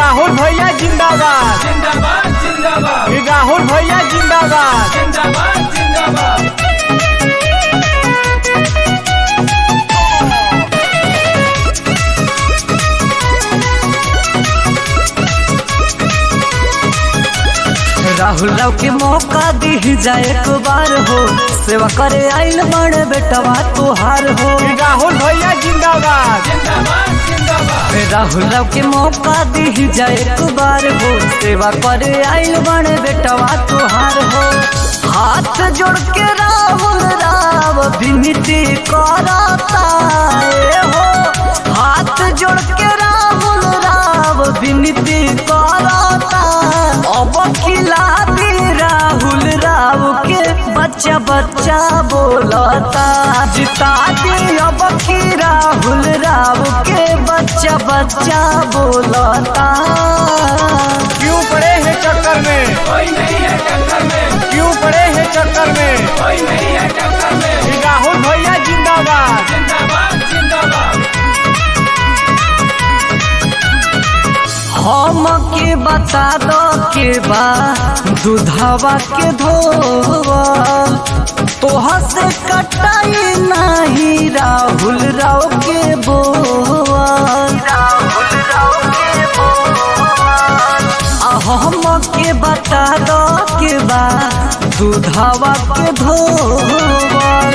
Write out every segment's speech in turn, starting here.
राहुल भैया जिंदाबाद जिंदाबाद जिंदाबाद राहुल भैया जिंदाबाद जिंदाबाद जिंदाबाद। राहुल राव के मौका दी जाए एक बार हो, सेवा करे आइल बड़े बेटवा तुहार हो। राहुल भैया जिंदाबाद जिंदाबाद जिंदाबाद। राहुल राव के मौका दी जाए एक बार हो, सेवा करे आइल बड़े बेटवा तुहार हो। हाथ जोड़ के राहुल राव विनती करता हो, हाथ जोड़ के राहुल राव विनती करता। अब खिला दी राहुल राव के बच्चा बच्चा बोलता, जिता दी अब की राहुल राव के बच्चा बच्चा बोलता। क्यों पड़े हैं चक्कर में, कोई नहीं है टक्कर में, क्यों पड़े हैं चक्कर में। कोई नहीं है टक्कर में। राहुल भैया जिंदाबाद जिंदाबाद जिंदाबाद। हम के बता दो के बा दूधवा के धोवल, तोहा से कटाई नहीं राहुल राव के बोवल। राहुल राव के बोवल हम के बता दो के बा दूधवा के धोवल,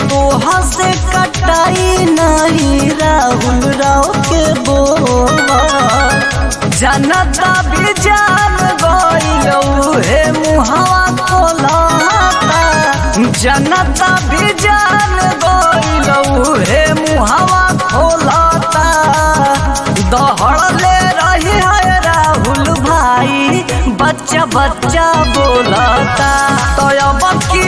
तोहा से कटाई नहीं राहुल राव के बोवल। जनता भी जान गइल हे मुहावा खोलता, जनता भी जान गइल हे मुहावा खोलता। दौड़ले रही है राहुल भाई बच्चा बच्चा बोलता, तो अब की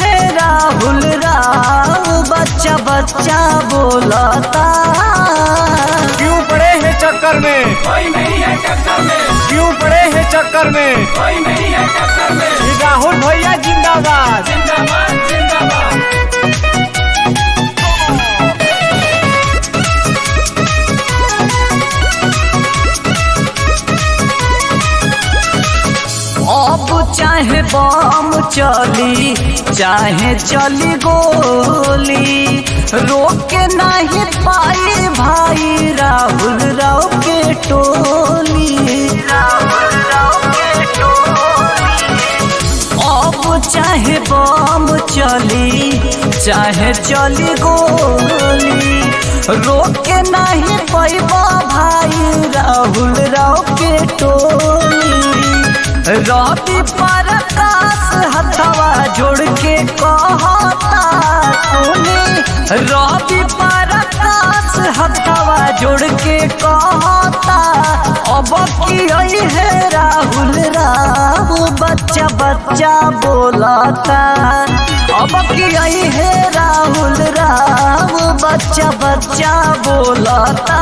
है राहुल राव बच्चा बच्चा बोलता। क्यों पड़े हैं चक्कर में, कोई नहीं है टक्कर में, क्यों पड़े हैं चक्कर में। कोई नहीं है टक्कर में। राहुल भैया जिंदाबाद जिंदाबाद जिंदाबाद। अब चाहे बम चली चाहे चली गोली, रोके नहीं पाई भाई राहुल राव के टोली। राहुल राव के टोली अब चाहे बम चली चाहे चली गोली, रोके नहीं पैबा भाई राहुल राव के टोली। रवि प्रकाश हथवा जोड़ के कहता सुनी, रवि प्रकाश हथवा जोड़ के कहता। अब की है राहुल राव बच्चा बच्चा बोलता, अब की है राहुल राव बच्चा बच्चा बोलता।